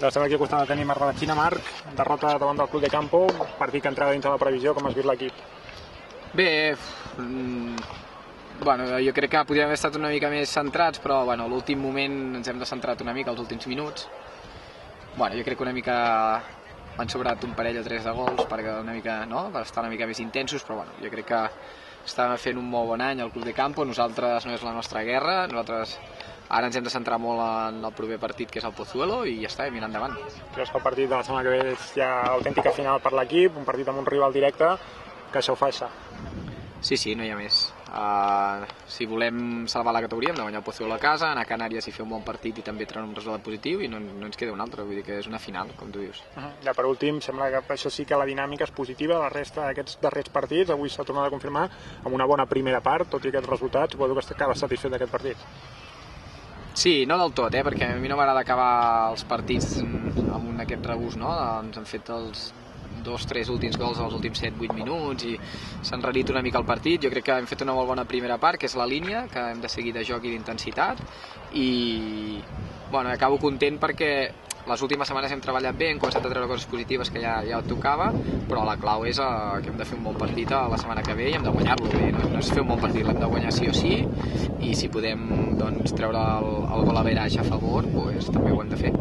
La setmana aquí costant de tenir Marc de la Xina. Marc, derrota davant del Club de Campo, partit que entrava dins de la previsió, com has vist l'equip? Bé, bueno, jo crec que podríem haver estat una mica més centrats, però bueno, a l'últim moment ens hem descentrat una mica, els últims minuts. Bueno, jo crec que una mica han sobrat un parell o tres de gols perquè una mica, no? Per estar una mica més intensos, però bueno, jo crec que estàvem fent un molt bon any al Club de Campo. Nosaltres no és la nostra guerra, nosaltres ara ens hem de centrar molt en el proper partit, que és el Pozuelo, i ja està, mirant endavant. Creus que el partit de la setmana que ve és ja autèntica final per l'equip, un partit amb un rival directe, que això ho fa això? Sí, no hi ha més. Si volem salvar la categoria hem de guanyar el Pozuelo a casa, anar a Canàries i fer un bon partit i també treure un resultat positiu, i no ens queda un altre, vull dir que és una final, com tu dius. Ja per últim, sembla que això sí que la dinàmica és positiva, la resta d'aquests darrers partits, avui s'ha tornat a confirmar amb una bona primera part, tot i aquests resultats, suposo que acabes satisfet d'aquest partit. Sí, no del tot, perquè a mi no m'agrada acabar els partits amb aquest regust, no? Ens han fet els 2-3 últims gols als últims 7-8 minuts i s'ha enrarit una mica el partit. Jo crec que hem fet una molt bona primera part, que és la línia, que hem de seguir de joc i d'intensitat, i bueno, acabo content perquè les últimes setmanes hem treballat bé, hem començat a treure coses positives que ja tocava, però la clau és que hem de fer un bon partit la setmana que ve i hem de guanyar-lo bé, no és fer un bon partit, l'hem de guanyar sí o sí, i si podem treure el gol average a favor, doncs també ho hem de fer.